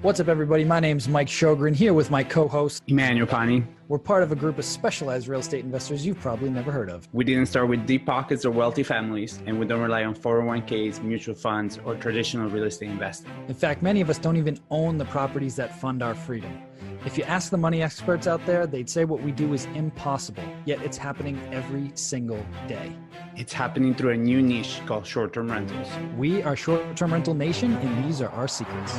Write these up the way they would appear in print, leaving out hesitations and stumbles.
What's up, everybody? My name's Mike Sjogren, here with my co-host, Emmanuel, Connie. We're part of a group of specialized real estate investors you've probably never heard of. We didn't start with deep pockets or wealthy families, and we don't rely on 401ks, mutual funds, or traditional real estate investing. In fact, many of us don't even own the properties that fund our freedom. If you ask the money experts out there, they'd say what we do is impossible, yet it's happening every single day. It's happening through a new niche called short-term rentals. We are Short-Term Rental Nation, and these are our secrets.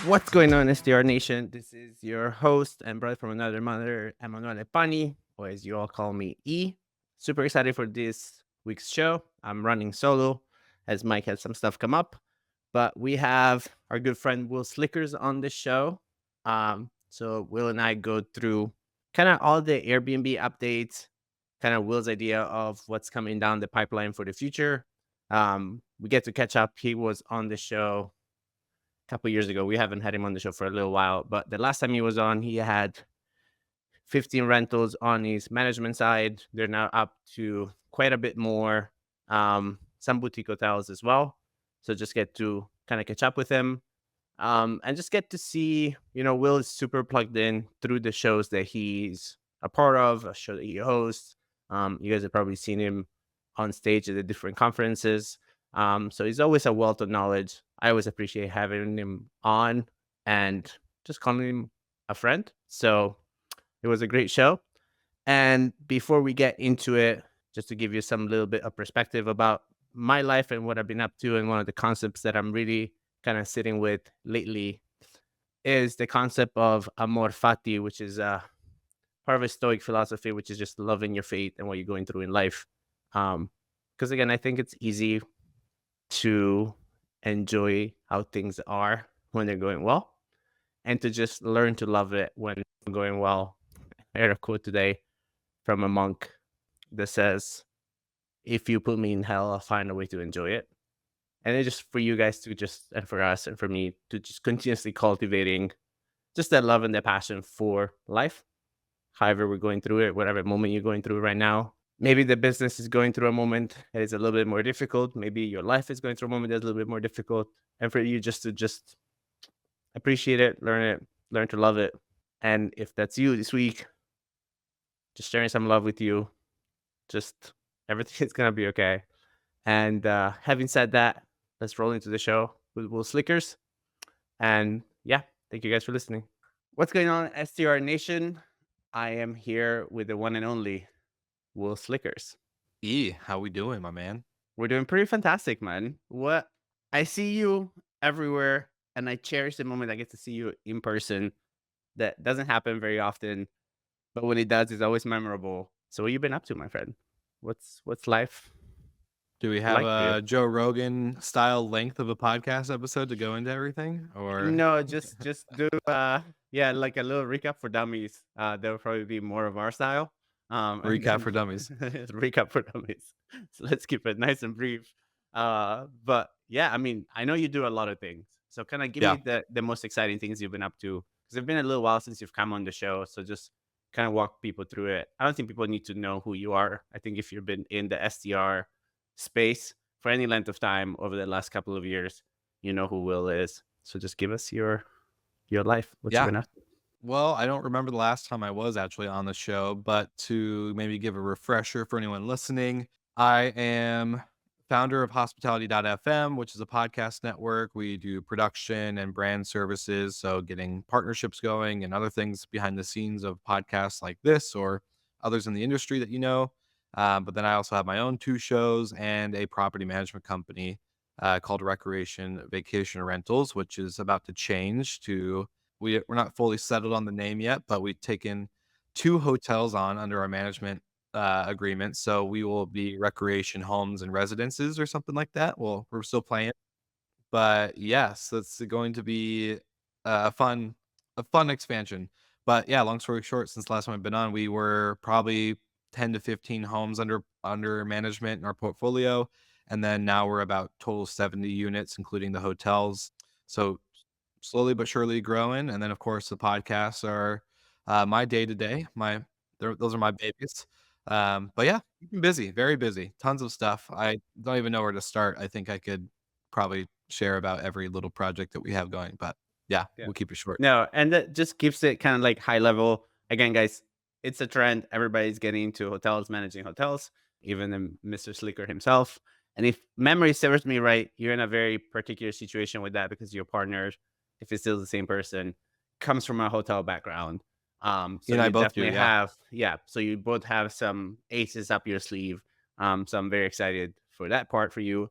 What's going on, STR Nation? This is your host and brother from another mother, Emmanuel, or as you all call me, E. Super excited for this week's show. I'm running solo as Mike has some stuff come up, but we have our good friend Will Slickers on the show. So Will and I go through kind of all the Airbnb updates, kind of Will's idea of what's coming down the pipeline for the future. We get to catch up. He was on the show couple years ago. We haven't had him on the show for a little while, but the last time he was on, he had 15 rentals on his management side. They're now up to quite a bit more, some boutique hotels as well. So just get to kind of catch up with him, and just get to see, Will is super plugged in through the shows that he's a part of, a show that he hosts. You guys have probably seen him on stage at the different conferences. So he's always a wealth of knowledge. I always appreciate having him on and just calling him a friend. So it was a great show. And before we get into it, just to give you some little bit of perspective about my life and what I've been up to, and one of the concepts that I'm really kind of sitting with lately is the concept of Amor, Fati, which is part of a Stoic philosophy, which is just loving your fate and what you're going through in life. Because again, I think it's easy to enjoy how things are when they're going well, and to just learn to love it when it's going well. I heard a quote today from a monk that says, "If you put me in hell, I'll find a way to enjoy it." And it's just for you guys to just, and for us and for me, to just continuously cultivating just that love and that passion for life, however we're going through it, whatever moment you're going through right now. Maybe the business is going through a moment that is a little bit more difficult. Maybe your life is going through a moment that's a little bit more difficult. And for you just to just appreciate it, learn to love it. And if that's you this week, just sharing some love with you, just everything is going to be okay. And having said that, let's roll into the show with Will Slickers. And yeah, thank you guys for listening. What's going on, STR Nation? I am here with the one and only Will Slickers. How we doing, my man? We're doing pretty fantastic, man. What I see you everywhere, and I cherish the moment I get to see you in person. That doesn't happen very often, but when it does, it's always memorable. So what you been up to, my friend? What's life? Do we have like a Joe Rogan style length of a podcast episode to go into everything, or No, just do yeah, like a little recap for dummies. That would probably be more of our style. recap for dummies? Recap for dummies. So let's keep it nice and brief. But yeah, I mean, I know you do a lot of things. So kind of give me the most exciting things you've been up to, because it's been a little while since you've come on the show. So just kind of walk people through it. I don't think people need to know who you are. I think if you've been in the STR space for any length of time over the last couple of years, you know who Will is. So just give us your life. What you've been up to. Well, I don't remember the last time I was actually on the show, but to maybe give a refresher for anyone listening, I am founder of Hospitality.fm, which is a podcast network. We do production and brand services, so getting partnerships going and other things behind the scenes of podcasts like this or others in the industry that you know. But then I also have my own 2 shows and a property management company called Recreation Vacation Rentals, which is about to change to, we're not fully settled on the name yet, but we've taken 2 hotels on under our management agreement. So we will be Recreation Homes and Residences or something like that. Well, we're still playing. But yes, it's going to be a fun expansion. But yeah, long story short, since the last time I've been on, we were probably 10 to 15 homes under management in our portfolio. And then now we're about total 70 units, including the hotels. So slowly but surely growing. And then, of course, the podcasts are my day-to-day. Those are my babies. But yeah, keeping busy, very busy. Tons of stuff. I don't even know where to start. I think I could probably share about every little project that we have going. But yeah, Yeah. we'll keep it short. No, and that just keeps it kind of like high level. Again, guys, it's a trend. Everybody's getting into hotels, managing hotels, even Mr. Slicker himself. And if memory serves me right, you're in a very particular situation with that because your partner, if it's still the same person, comes from a hotel background. So You and I you both do, definitely yeah. have, yeah. So you both have some aces up your sleeve. So I'm very excited for that part for you.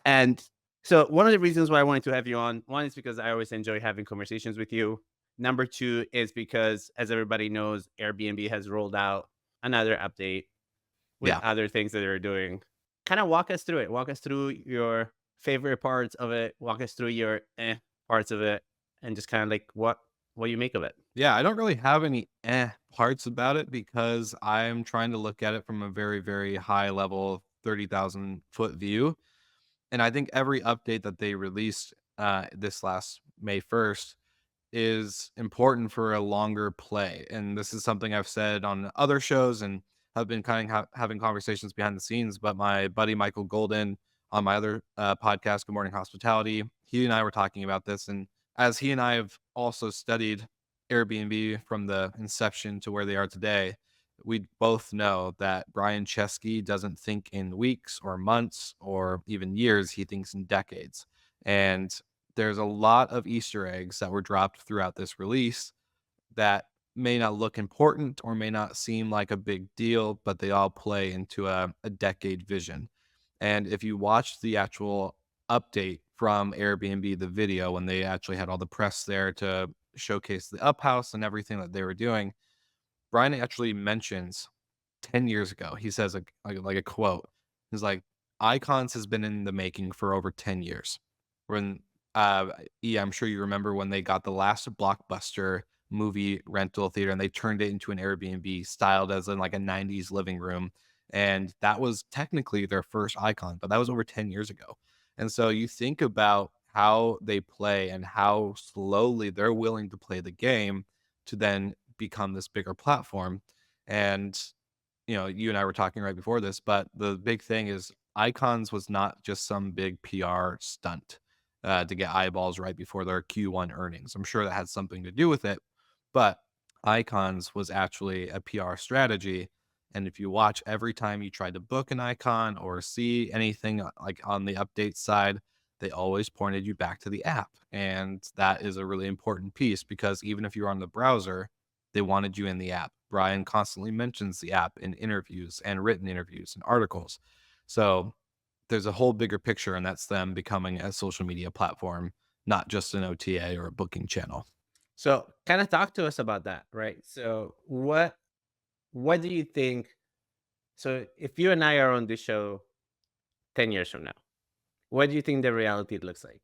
And so one of the reasons why I wanted to have you on, one is because I always enjoy having conversations with you. Number two is because, as everybody knows, Airbnb has rolled out another update with Yeah. other things that they're doing. Kind of walk us through it. Walk us through your favorite parts of it. Walk us through your parts of it, and just kind of like what you make of it. Yeah, I don't really have any parts about it because I'm trying to look at it from a very, very high level, 30,000 foot view. And I think every update that they released this last May 1st is important for a longer play. And this is something I've said on other shows and have been kind of having conversations behind the scenes. But my buddy Michael Golden on my other podcast, Good Morning Hospitality, he and I were talking about this. And as he and I have also studied Airbnb from the inception to where they are today, we both know that Brian Chesky doesn't think in weeks or months or even years. He thinks in decades. And there's a lot of Easter eggs that were dropped throughout this release that may not look important or may not seem like a big deal, but they all play into a decade vision. And if you watch the actual update from Airbnb, the video, when they actually had all the press there to showcase the up house and everything that they were doing, Brian actually mentions 10 years ago, he says like a quote. He's like, Icons has been in the making for over 10 years. When yeah, I'm sure you remember when they got the last blockbuster movie rental theater and they turned it into an Airbnb styled as in like a 90s living room. And that was technically their first Icon, but that was over 10 years ago. And so you think about how they play and how slowly they're willing to play the game to then become this bigger platform. And you and I were talking right before this, but the big thing is Icons was not just some big PR stunt to get eyeballs right before their Q1 earnings. I'm sure that had something to do with it, but Icons was actually a PR strategy. And if you watch every time you try to book an icon or see anything like on the update side, they always pointed you back to the app. And that is a really important piece because even if you're on the browser, they wanted you in the app. Brian constantly mentions the app in interviews and written interviews and articles. So there's a whole bigger picture, and that's them becoming a social media platform, not just an OTA or a booking channel. So kind of talk to us about that, right? So what do you think? So if you and I are on this show 10 years from now, what do you think the reality looks like?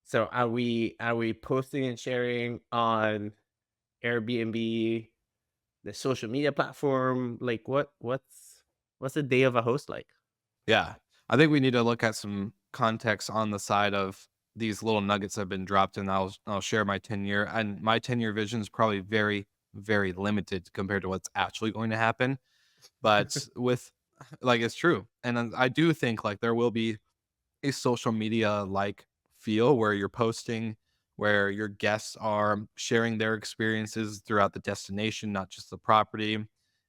So are we posting and sharing on Airbnb, the social media platform? Like what's the day of a host like? Yeah. I think we need to look at some context on the side of these little nuggets that have been dropped, and I'll share my 10-year. And my 10-year vision is probably very, very limited compared to what's actually going to happen. But with like it's true. And then I do think like there will be a social media like feel where you're posting, where your guests are sharing their experiences throughout the destination, not just the property.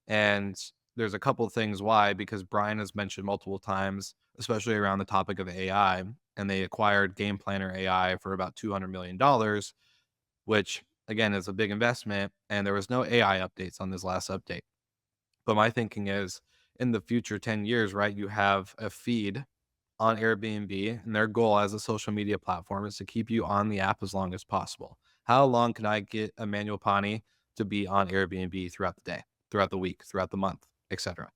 And there's a couple of things why, because Brian has mentioned multiple times, especially around the topic of AI, and they acquired Game Planner AI for about $200 million, which again is a big investment. And there was no AI updates on this last update. But my thinking is in the future 10 years, right, you have a feed on Airbnb, and their goal as a social media platform is to keep you on the app as long as possible. How long can I get Emmanuel Pani to be on Airbnb throughout the day, throughout the week, throughout the month, etc.?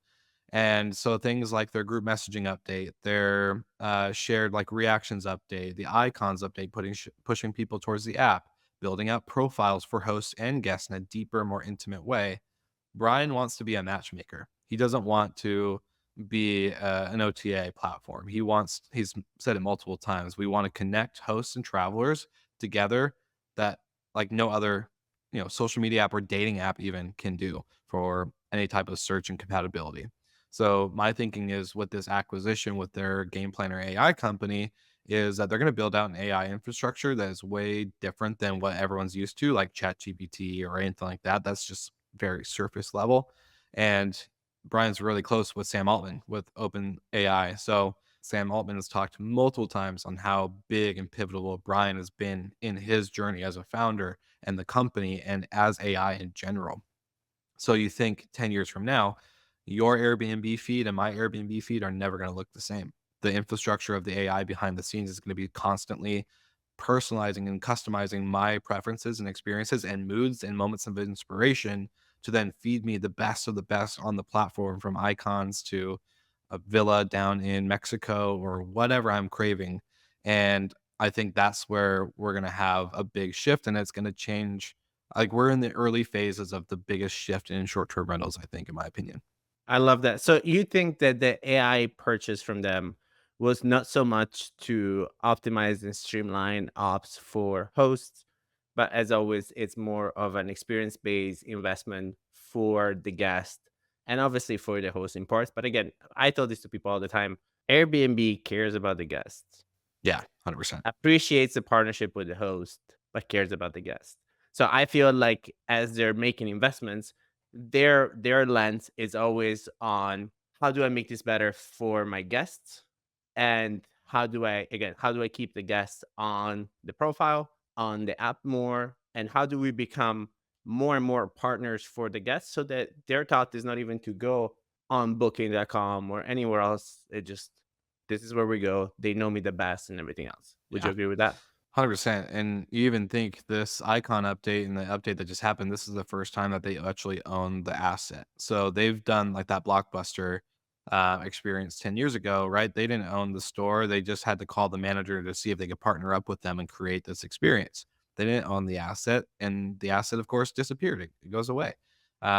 And so things like their group messaging update, their shared like reactions update, the icons update, pushing people towards the app, building out profiles for hosts and guests in a deeper, more intimate way. Brian wants to be a matchmaker. He doesn't want to be an OTA platform. He's said it multiple times. We want to connect hosts and travelers together that like no other, social media app or dating app even can do for any type of search and compatibility. So my thinking is with this acquisition with their Game Planner AI company is that they're going to build out an AI infrastructure that is way different than what everyone's used to, like ChatGPT or anything like that. That's just very surface level. And Brian's really close with Sam Altman with Open AI. So Sam Altman has talked multiple times on how big and pivotal Brian has been in his journey as a founder and the company and as AI in general. So you think 10 years from now, your Airbnb feed and my Airbnb feed are never going to look the same. The infrastructure of the AI behind the scenes is going to be constantly personalizing and customizing my preferences and experiences and moods and moments of inspiration to then feed me the best of the best on the platform, from icons to a villa down in Mexico or whatever I'm craving. And I think that's where we're going to have a big shift, and it's going to change. Like, we're in the early phases of the biggest shift in short-term rentals, I think, in my opinion. I love that. So you think that the AI purchase from them was not so much to optimize and streamline ops for hosts, but as always, it's more of an experience-based investment for the guest and obviously for the hosting parts. But again, I tell this to people all the time. Airbnb cares about the guests, Yeah, 100%. appreciates the partnership with the host, but cares about the guest. So I feel like as they're making investments, their lens is always on how do I make this better for my guests, and how do I keep the guests on the profile, on the app more, and how do we become more and more partners for the guests so that their thought is not even to go on booking.com or anywhere else. It just, this is where we go. They know me the best and everything else. Would you Yeah. agree with that? 100%. And you even think this icon update and the update that just happened, this is the first time that they actually own the asset. So they've done like that Blockbuster experience 10 years ago, right? They didn't own the store. They just had to call the manager to see if they could partner up with them and create this experience. They didn't own the asset, and the asset, of course, disappeared. It goes away.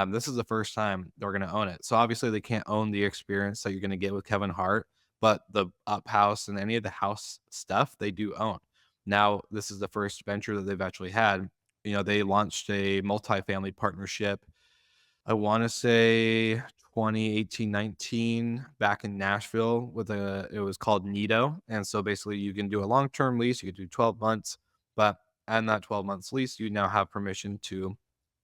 This is the first time they're going to own it. So obviously, they can't own the experience that you're going to get with Kevin Hart, but the up house and any of the house stuff they do own. Now, this is the first venture that they've actually had. They launched a multifamily partnership, I want to say 2018, 19, back in Nashville it was called Nido. And so basically you can do a long-term lease, you can do 12 months, but in that 12 months lease, you now have permission to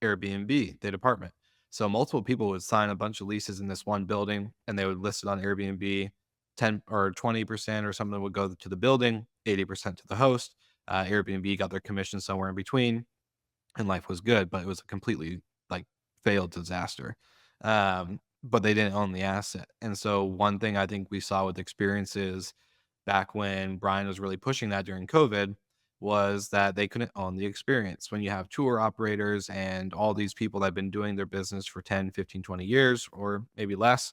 Airbnb the apartment. So multiple people would sign a bunch of leases in this one building and they would list it on Airbnb. 10 or 20% or something would go to the building, 80% to the host. Airbnb got their commission somewhere in between, and life was good, but it was a completely like failed disaster. But they didn't own the asset. And so one thing I think we saw with experiences back when Brian was really pushing that during COVID was that they couldn't own the experience. When you have tour operators and all these people that have been doing their business for 10, 15, 20 years, or maybe less,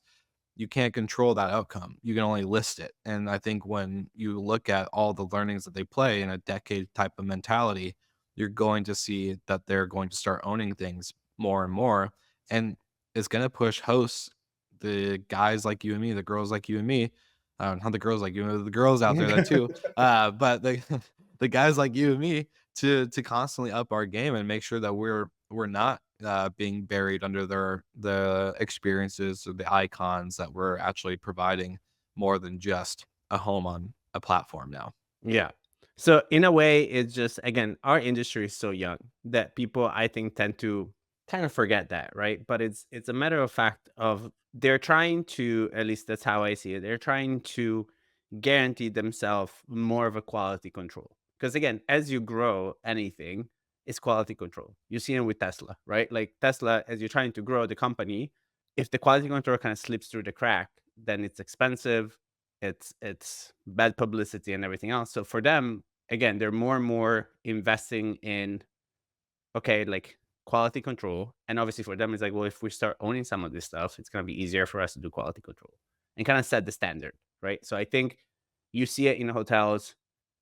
you can't control that outcome. You can only list it. And I think when you look at all the learnings that they play in a decade type of mentality, you're going to see that they're going to start owning things more and more. And it's going to push hosts, the guys like you and me, the girls like you and me, not the girls like you, the girls out there that too, but the, the guys like you and me to constantly up our game and make sure that we're not being buried under the experiences or the icons that we're actually providing more than just a home on a platform now. Yeah. So in a way, it's just, again, our industry is so young that people, I think, tend to kind of forget that, right? But it's a matter of fact of they're trying to, at least that's how I see it, they're trying to guarantee themselves more of a quality control. Because again, as you grow anything, it's quality control. You see it with Tesla, right? Like Tesla, as you're trying to grow the company, if the quality control kind of slips through the crack, then it's expensive, it's bad publicity and everything else. So for them, again, they're more and more investing in, okay, like quality control. And obviously for them, it's like, well, if we start owning some of this stuff, it's going to be easier for us to do quality control and kind of set the standard, right? So I think you see it in hotels,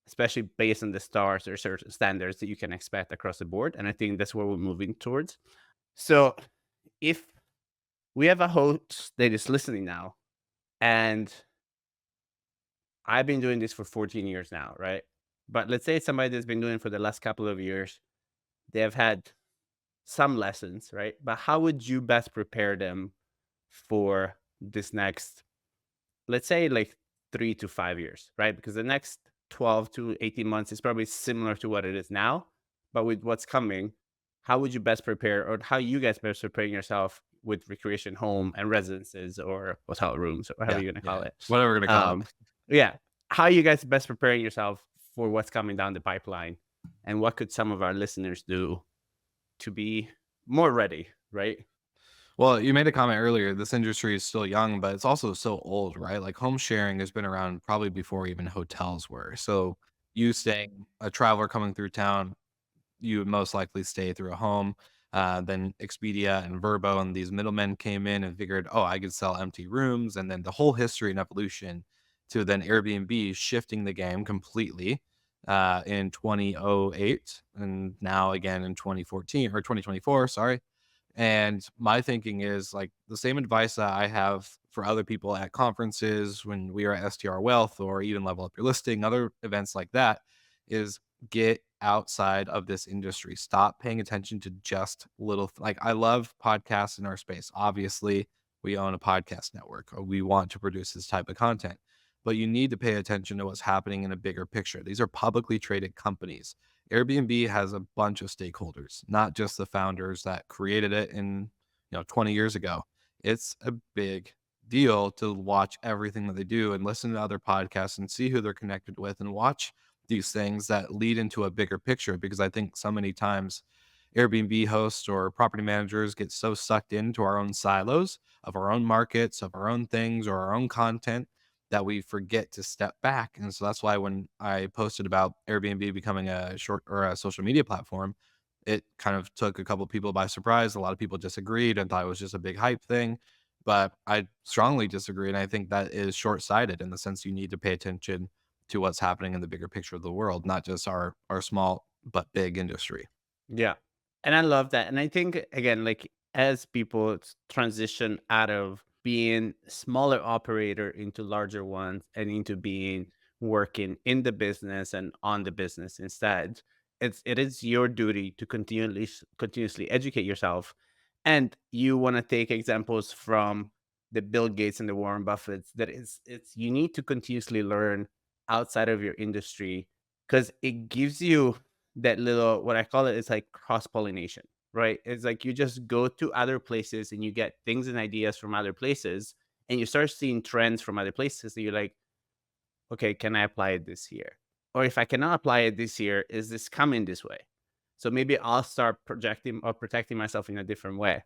especially based on the stars. There are certain standards that you can expect across the board. And I think that's where we're moving towards. So if we have a host that is listening now, and I've been doing this for 14 years now, right? But let's say it's somebody that's been doing it for the last couple of years. They have had some lessons, right? But how would you best prepare them for this next, let's say, like 3 to 5 years, right? Because the next 12 to 18 months is probably similar to what it is now, but with what's coming, how would you best prepare, or how you guys best preparing yourself with recreation home and residences or hotel rooms or whatever Yeah, you're gonna call it? whatever we're gonna call it. Yeah, how are you guys best preparing yourself for what's coming down the pipeline, and what could some of our listeners do to be more ready, right? Well, you made a comment earlier. This industry is still young, but it's also so old, right? Like home sharing has been around probably before even hotels were. So you staying a traveler coming through town, you would most likely stay through a home. Then Expedia and Verbo and these middlemen came in and figured, oh, I could sell empty rooms. And then the whole history and evolution to then Airbnb shifting the game completely in 2008 and now again in 2014 or 2024, sorry. And my thinking is like the same advice that I have for other people at conferences when we are at STR Wealth or even Level Up Your Listing, other events like that, is get outside of this industry. Stop paying attention to just like I love podcasts in our space. Obviously, we own a podcast network. Or we want to produce this type of content. But you need to pay attention to what's happening in a bigger picture. These are publicly traded companies. Airbnb has a bunch of stakeholders, not just the founders that created it in, 20 years ago. It's a big deal to watch everything that they do and listen to other podcasts and see who they're connected with and watch these things that lead into a bigger picture, because I think so many times Airbnb hosts or property managers get so sucked into our own silos of our own markets, of our own things or our own content that we forget to step back. And so that's why when I posted about Airbnb becoming a short or a social media platform, it kind of took a couple people by surprise. A lot of people disagreed and thought it was just a big hype thing. But I strongly disagree. And I think that is short sighted in the sense you need to pay attention to what's happening in the bigger picture of the world, not just our small but big industry. Yeah. And I love that. And I think, again, like as people transition out of being smaller operator into larger ones and into being working in the business and on the business instead, it is your duty to continuously educate yourself. And you want to take examples from the Bill Gates and the Warren Buffetts. That is, it's you need to continuously learn outside of your industry, because it gives you that little, what I call it is like cross pollination, right? It's like you just go to other places and you get things and ideas from other places, and you start seeing trends from other places. And you're like, okay, can I apply it this year? Or if I cannot apply it this year, is this coming this way? So maybe I'll start projecting or protecting myself in a different way.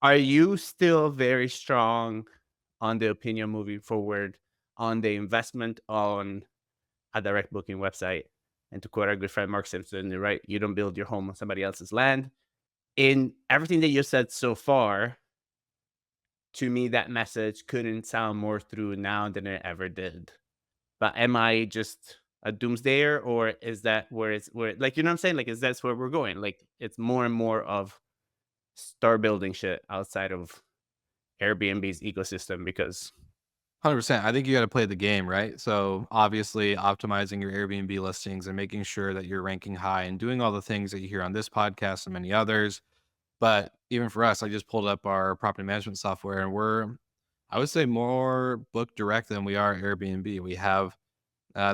Are you still very strong on the opinion moving forward on the investment on a direct booking website? And to quote our good friend Mark Simpson, right? You don't build your home on somebody else's land. In everything that you said so far, to me, that message couldn't sound more true now than it ever did. But am I just a doomsdayer, or is that where like, you know what I'm saying? Like, is that where we're going? Like, it's more and more of start building shit outside of Airbnb's ecosystem because 100%. I think you got to play the game, right? So obviously optimizing your Airbnb listings and making sure that you're ranking high and doing all the things that you hear on this podcast and many others. But even for us, I just pulled up our property management software and I would say more book direct than we are Airbnb. We have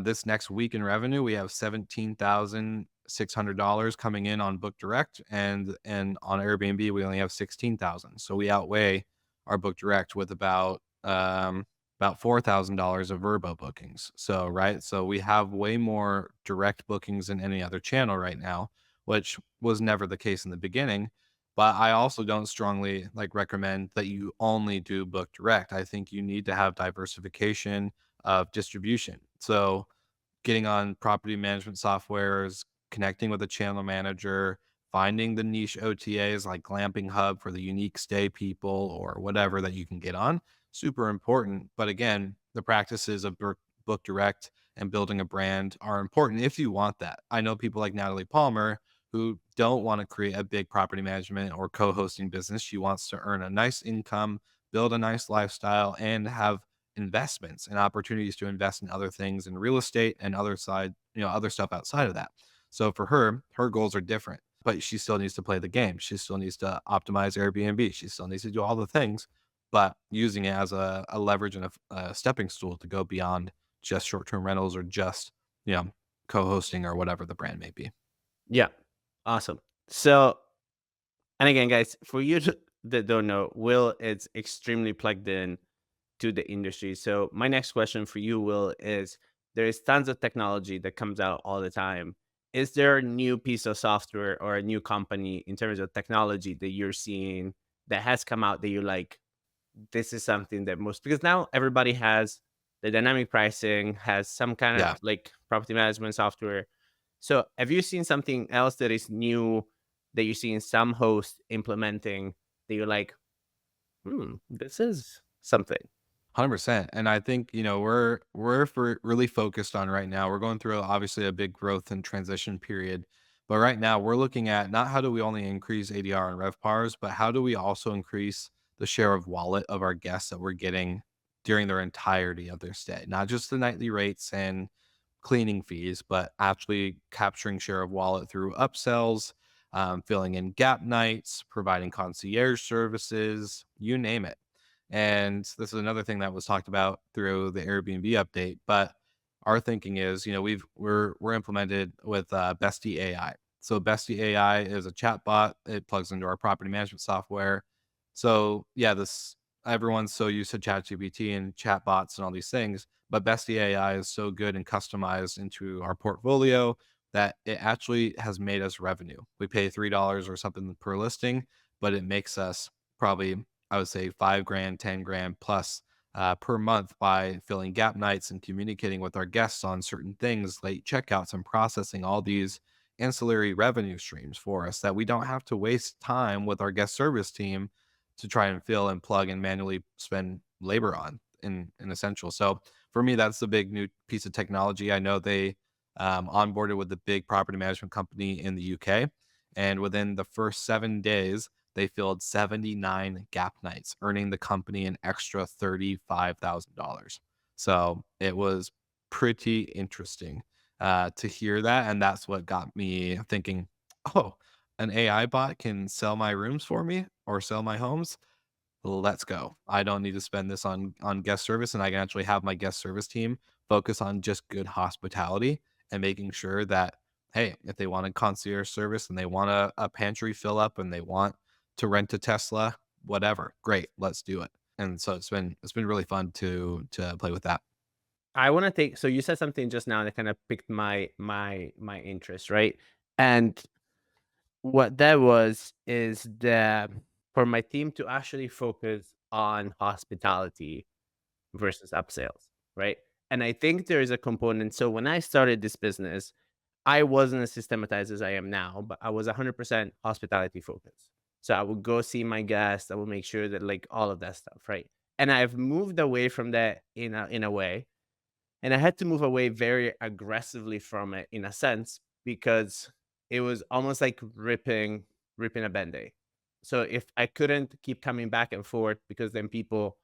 this next week in revenue, we have $17,600 coming in on book direct, and on Airbnb we only have 16,000. So we outweigh our book direct with about $4,000 of Verbo bookings. So right, so we have way more direct bookings than any other channel right now, which was never the case in the beginning. But I also don't strongly recommend that you only do book direct. I think you need to have diversification of distribution. So getting on property management softwares, connecting with a channel manager, finding the niche OTAs like Glamping Hub for the unique stay people or whatever that you can get on, super important. But again, the practices of book direct and building a brand are important if you want that. I know people like Natalie Palmer who don't want to create a big property management or co-hosting business. She wants to earn a nice income, build a nice lifestyle, and have investments and opportunities to invest in other things in real estate and other stuff outside of that. So for her, her goals are different, but she still needs to play the game. She still needs to optimize Airbnb. She still needs to do all the things, but using it as a leverage and a stepping stool to go beyond just short-term rentals or just you know, co-hosting or whatever the brand may be. Yeah. Awesome. So, and again, guys, for you that don't know, Will is extremely plugged in to the industry. So my next question for you, Will, is there is tons of technology that comes out all the time. Is there a new piece of software or a new company in terms of technology that you're seeing that has come out that you're like, this is something that most, because now everybody has the dynamic pricing, has some kind of Yeah, like property management software. So have you seen something else that is new that you're seeing some host implementing that you're like, this is something? 100%. And I think, really focused on right now. We're going through obviously a big growth and transition period. But right now we're looking at not how do we only increase ADR and RevPARs, but how do we also increase the share of wallet of our guests that we're getting during their entirety of their stay, not just the nightly rates and cleaning fees, but actually capturing share of wallet through upsells, filling in gap nights, providing concierge services, you name it. And this is another thing that was talked about through the Airbnb update. But our thinking is, we're implemented with Bestie AI. So Bestie AI is a chat bot. It plugs into our property management software. So yeah, this everyone's so used to ChatGPT and chatbots and all these things, but Bestie AI is so good and customized into our portfolio that it actually has made us revenue. We pay $3 or something per listing, but it makes us probably, I would say, 5 grand, 10 grand plus per month by filling gap nights and communicating with our guests on certain things, late checkouts, and processing all these ancillary revenue streams for us that we don't have to waste time with our guest service team to try and fill and plug and manually spend labor on in essential. So for me, that's the big new piece of technology. I know they onboarded with the big property management company in the UK, and within the first 7 days, they filled 79 gap nights, earning the company an extra $35,000. So it was pretty interesting to hear that. And that's what got me thinking, oh, an AI bot can sell my rooms for me or sell my homes. Let's go. I don't need to spend this on guest service, and I can actually have my guest service team focus on just good hospitality and making sure that, hey, if they want a concierge service and they want a pantry fill up and they want to rent a Tesla, whatever, great, let's do it. And so it's been really fun to play with that. I want to take, so you said something just now that kind of piqued my interest, right? And what that was is that for my team to actually focus on hospitality versus upsales, right? And I think there is a component. So when I started this business, I wasn't as systematized as I am now, but I was 100% hospitality focused. So I would go see my guests. I would make sure that like all of that stuff, right? And I've moved away from that in a way, and I had to move away very aggressively from it in a sense because it was almost like ripping a band-aid. So if I couldn't keep coming back and forth because then people,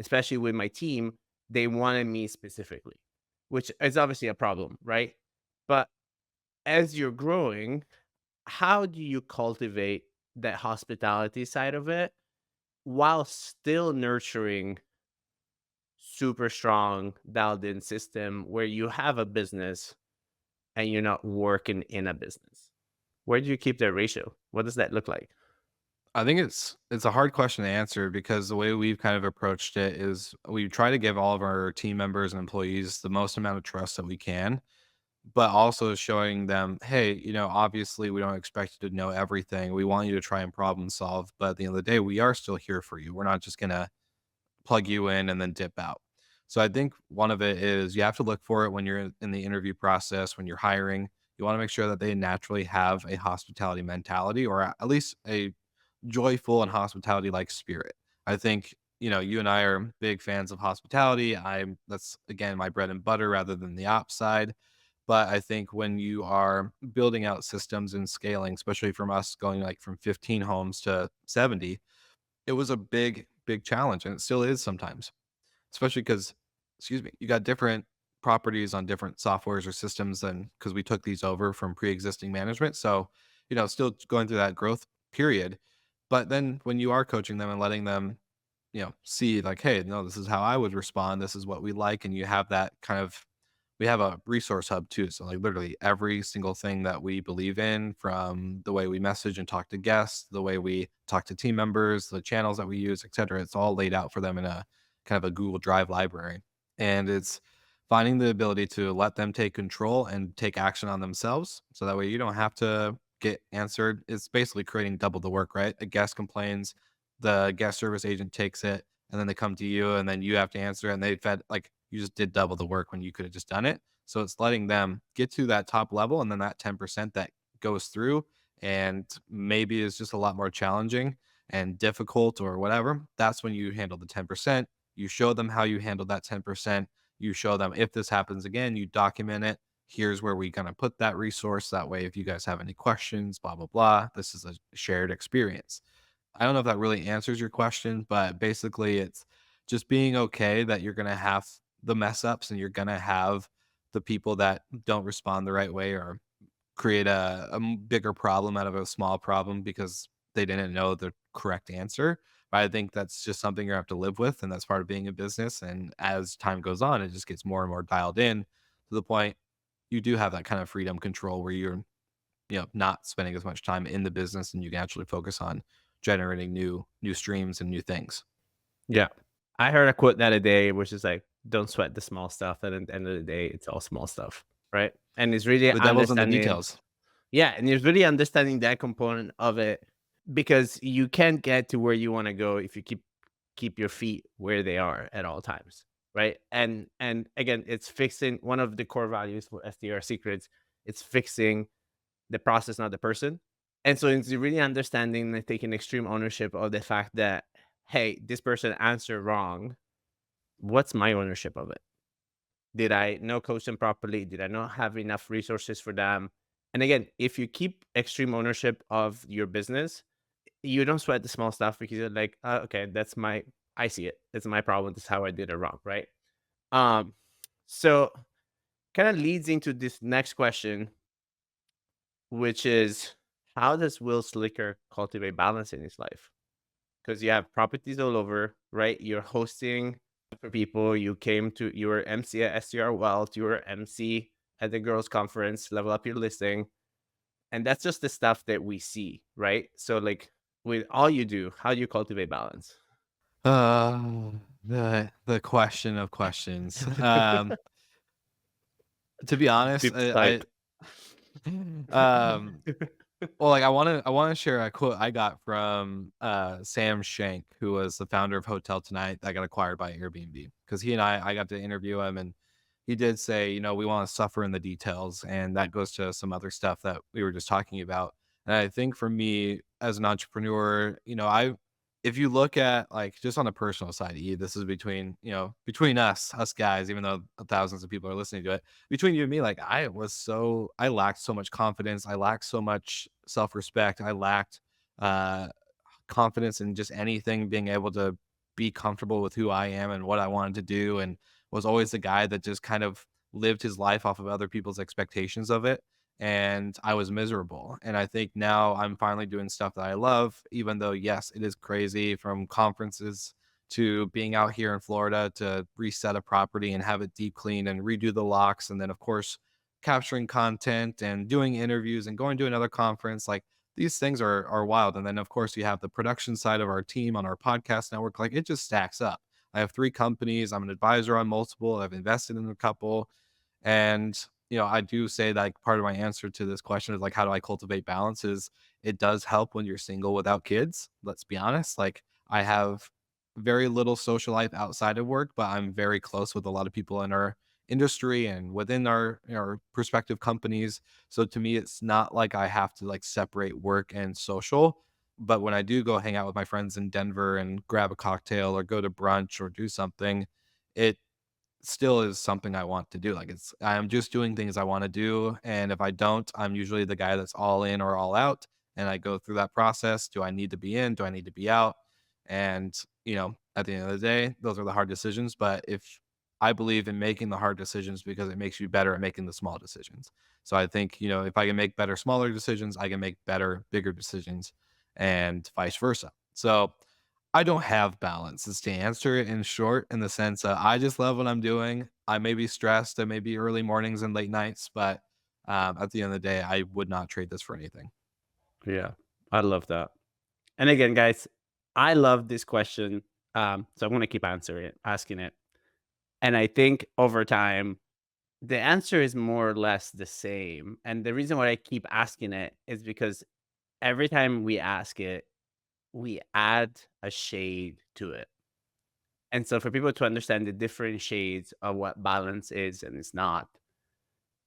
especially with my team, they wanted me specifically, which is obviously a problem, right? But as you're growing, how do you cultivate that hospitality side of it while still nurturing super strong dialed in system where you have a business and you're not working in a business? Where do you keep that ratio? What does that look like? I think it's a hard question to answer because the way we've kind of approached it is we try to give all of our team members and employees the most amount of trust that we can, but also showing them, hey, obviously we don't expect you to know everything. We want you to try and problem solve, but at the end of the day, we are still here for you. We're not just gonna plug you in and then dip out. So I think one of it is you have to look for it when you're in the interview process, when you're hiring. You want to make sure that they naturally have a hospitality mentality or at least a joyful and hospitality like spirit. I think, you and I are big fans of hospitality. That's again my bread and butter rather than the ops side. But I think when you are building out systems and scaling, especially from us going like from 15 homes to 70, it was a big, big challenge. And it still is sometimes, especially because, excuse me, you got different properties on different softwares or systems than because we took these over from pre-existing management. So, still going through that growth period. But then when you are coaching them and letting them, see like, hey, no, this is how I would respond. This is what we like. And you have that kind of we have a resource hub too. So like literally every single thing that we believe in, from the way we message and talk to guests, the way we talk to team members, the channels that we use, etc. It's all laid out for them in a kind of a Google Drive library. And it's finding the ability to let them take control and take action on themselves. So that way you don't have to get answered. It's basically creating double the work, right? A guest complains, the guest service agent takes it, and then they come to you, and then you have to answer, and they fed like you just did double the work when you could have just done it. So it's letting them get to that top level, and then that 10% that goes through and maybe is just a lot more challenging and difficult or whatever. That's when you handle the 10%. You show them how you handled that 10%. You show them if this happens again, you document it. Here's where we kind of put that resource. That way, if you guys have any questions, blah, blah, blah, this is a shared experience. I don't know if that really answers your question, but basically it's just being okay that you're going to have the mess ups and you're going to have the people that don't respond the right way or create a bigger problem out of a small problem because they didn't know the correct answer. But I think that's just something you have to live with, and that's part of being a business. And as time goes on, it just gets more and more dialed in to the point you do have that kind of freedom control where you're not spending as much time in the business and you can actually focus on generating new streams and new things. Yeah. I heard a quote the other day, which is like, don't sweat the small stuff. And at the end of the day, it's all small stuff. Right. And it's really The devil's in the understanding. details. Yeah. And it's really understanding that component of it, because you can't get to where you want to go if you keep your feet where they are at all times. Right. And again, it's fixing one of the core values for SDR Secrets. It's fixing the process, not the person. And so it's really understanding and taking extreme ownership of the fact that, hey, this person answered wrong. What's my ownership of it? Did I not coach them properly? Did I not have enough resources for them? And again, if you keep extreme ownership of your business, you don't sweat the small stuff because you're like, okay, I see it. It's my problem. This is how I did it wrong, right? So kind of leads into this next question, which is, how does Will Slicker cultivate balance in his life? Because you have properties all over, right? You're hosting for people. You were MC at SDR Wealth, you were MC at the girls conference, Level Up Your Listing. And that's just the stuff that we see, right? So like with all you do, how do you cultivate balance? The question of questions. To be honest, Deep I type. um well, like I want to share a quote I got from Sam Shank, who was the founder of Hotel Tonight that got acquired by Airbnb. Because he and I got to interview him, and he did say, we want to suffer in the details, and that goes to some other stuff that we were just talking about. And I think for me as an entrepreneur, if you look at like just on a personal side, this is between us guys, even though thousands of people are listening to it, between you and me, like I lacked so much confidence. I lacked so much self-respect. I lacked uh, confidence in just anything, being able to be comfortable with who I am and what I wanted to do. And was always the guy that just kind of lived his life off of other people's expectations of it. And I was miserable. And I think now I'm finally doing stuff that I love, even though, yes, it is crazy, from conferences to being out here in Florida to reset a property and have it deep clean and redo the locks. And then, of course, capturing content and doing interviews and going to another conference. Like, these things are wild. And then, of course, you have the production side of our team on our podcast network. Like, it just stacks up. I have 3 companies. I'm an advisor on multiple. I've invested in a couple. And, I do say that, like, part of my answer to this question is like, how do I cultivate balance? Is it does help when you're single without kids. Let's be honest. Like, I have very little social life outside of work, but I'm very close with a lot of people in our industry and within our respective companies. So to me, it's not like I have to like separate work and social. But when I do go hang out with my friends in Denver and grab a cocktail or go to brunch or do something, it still is something I want to do. Like, I'm just doing things I want to do. And if I don't, I'm usually the guy that's all in or all out. And I go through that process. Do I need to be in? Do I need to be out? And, at the end of the day, those are the hard decisions. But if I believe in making the hard decisions because it makes you better at making the small decisions. So I think, if I can make better, smaller decisions, I can make better, bigger decisions, and vice versa. So I don't have balance, is to answer it in short, in the sense that I just love what I'm doing. I may be stressed. There may be early mornings and late nights, but at the end of the day, I would not trade this for anything. Yeah, I love that. And again, guys, I love this question. So I'm going to keep asking it. And I think over time, the answer is more or less the same. And the reason why I keep asking it is because every time we ask it, we add a shade to it. And so for people to understand the different shades of what balance is and is not,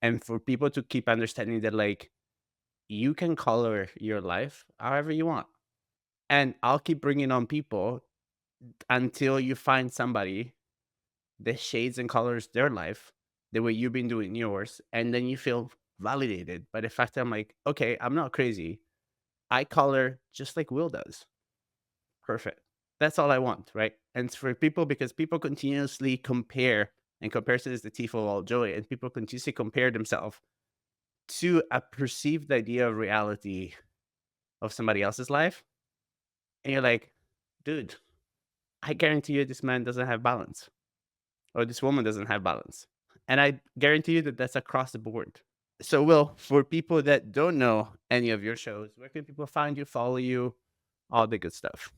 and for people to keep understanding that, like, you can color your life however you want. And I'll keep bringing on people until you find somebody that shades and colors their life the way you've been doing yours. And then you feel validated by the fact that I'm like, okay, I'm not crazy. I color just like Will does. Perfect. That's all I want, right? And it's for people, because people continuously compare, and comparison is the thief of all joy. And people continuously compare themselves to a perceived idea of reality of somebody else's life. And you're like, dude, I guarantee you this man doesn't have balance, or this woman doesn't have balance. And I guarantee you that that's across the board. So, Will, for people that don't know any of your shows, where can people find you, follow you, all the good stuff?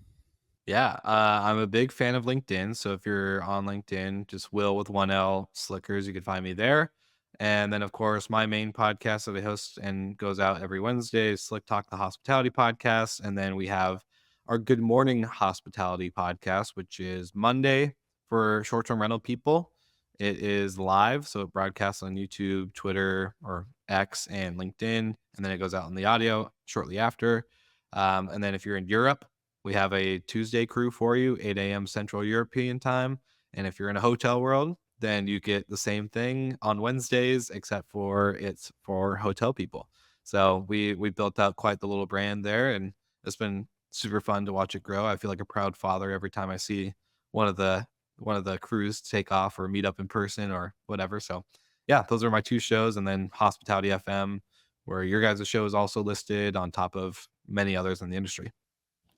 Yeah, I'm a big fan of LinkedIn. So if you're on LinkedIn, just Will with one L, Slickers, you can find me there. And then, of course, my main podcast that I host and goes out every Wednesday is Slick Talk, the Hospitality Podcast. And then we have our Good Morning Hospitality Podcast, which is Monday for short term rental people. It is live, so it broadcasts on YouTube, Twitter, or X, and LinkedIn. And then it goes out in the audio shortly after. And then if you're in Europe, we have a Tuesday crew for you, 8 a.m. Central European time. And if you're in a hotel world, then you get the same thing on Wednesdays, except for it's for hotel people. So we built out quite the little brand there, and it's been super fun to watch it grow. I feel like a proud father every time I see one of the crews take off or meet up in person or whatever. So yeah, those are my two shows, and then Hospitality FM, where your guys' show is also listed on top of many others in the industry.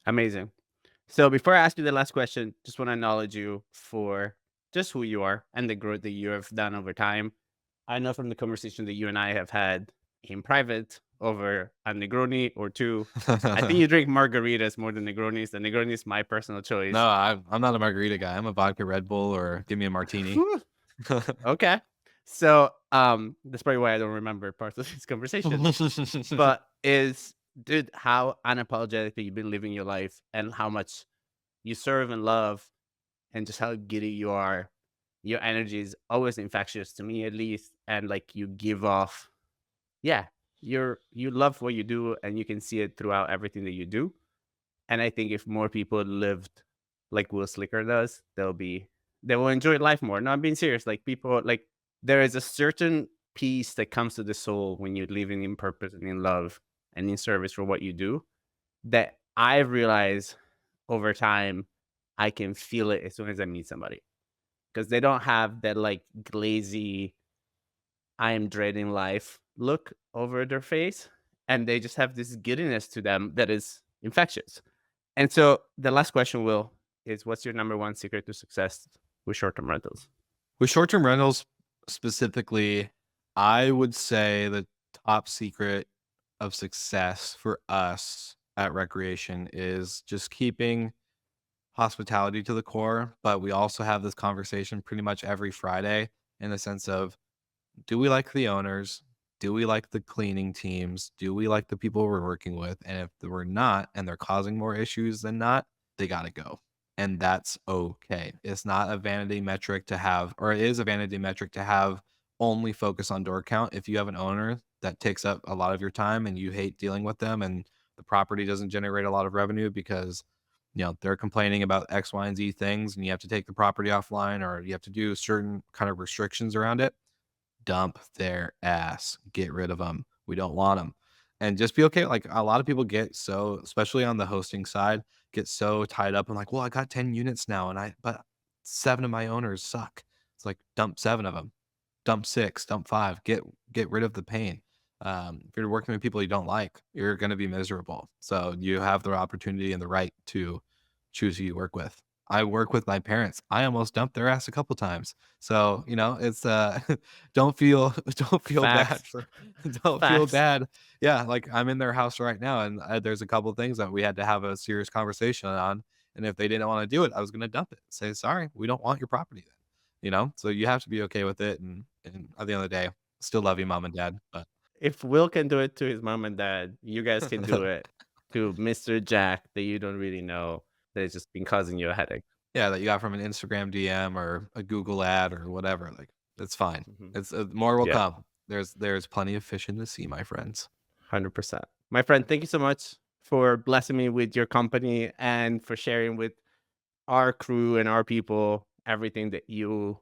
Amazing. So before I ask you the last question, just want to acknowledge you for just who you are and the growth that you have done over time. I know from the conversation that you and I have had in private over a Negroni or two, I think you drink margaritas more than Negronis. The Negroni is my personal choice. No, I'm not a margarita guy. I'm a vodka Red Bull or give me a martini. Whew. Okay. So that's probably why I don't remember parts of this conversation. But dude, how unapologetically you've been living your life, and how much you serve and love, and just how giddy you are. Your energy is always infectious, to me at least, and like you give off, yeah, you love what you do, and you can see it throughout everything that you do. And I think if more people lived like Will Slicker does, they will enjoy life more. No, I'm being serious. Like, people, like, there is a certain peace that comes to the soul when you're living in purpose and in love and in service for what you do, that I realize over time I can feel it as soon as I meet somebody, because they don't have that like glazy, I am dreading life look over their face, and they just have this giddiness to them that is infectious. And so the last question, Will, is what's your number one secret to success with short-term rentals? With short-term rentals specifically, I would say the top secret of success for us at Recreation is just keeping hospitality to the core. But we also have this conversation pretty much every Friday, in the sense of, do we like the owners? Do we like the cleaning teams? Do we like the people we're working with? And if we're not, and they're causing more issues than not, they got to go. And that's okay. It's not a vanity metric to have, or it is a vanity metric to have only focus on door count. If you have an owner that takes up a lot of your time and you hate dealing with them, and the property doesn't generate a lot of revenue because they're complaining about X, Y, and Z things, and you have to take the property offline, or you have to do certain kind of restrictions around it, dump their ass, get rid of them. We don't want them. And just be okay. Like, a lot of people get so, especially on the hosting side, get so tied up and like, well, I got 10 units now, but 7 of my owners suck. It's like, dump 7 of them, dump 6, dump 5, get rid of the pain. If you're working with people you don't like, you're going to be miserable. So you have the opportunity and the right to choose who you work with. I work with my parents. I almost dumped their ass a couple times. So, it's don't feel bad Facts. for don't feel Facts. bad. Yeah, like I'm in their house right now, and there's a couple things that we had to have a serious conversation on. And if they didn't want to do it, I was going to dump it. Say, sorry, we don't want your property then. So you have to be okay with it. And at the end of the day, still love you, mom and dad. But If Will can do it to his mom and dad, you guys can do it to Mr. Jack that you don't really know, that has just been causing you a headache. yeah, that you got from an Instagram DM or a Google ad or whatever, like it's fine. It's more will Yeah. come. There's plenty of fish in the sea, my friends. 100%. My friend, thank you so much for blessing me with your company and for sharing with our crew and our people everything that you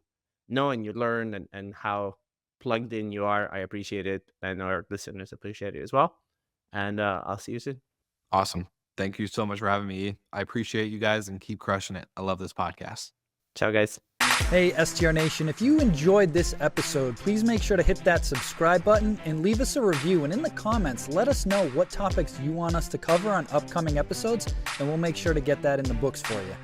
know and you learn, and how plugged in you are. I appreciate it, and our listeners appreciate it as well. And I'll see you soon. Awesome. Thank you so much for having me. I appreciate you guys and keep crushing it. I love this podcast. Ciao, guys. Hey, STR Nation, if you enjoyed this episode, please make sure to hit that subscribe button and leave us a review. And in the comments, let us know what topics you want us to cover on upcoming episodes, and we'll make sure to get that in the books for you.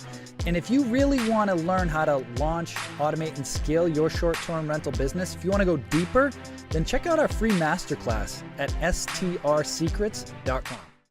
And if you really want to learn how to launch, automate, and scale your short-term rental business, if you want to go deeper, then check out our free masterclass at strsecrets.com.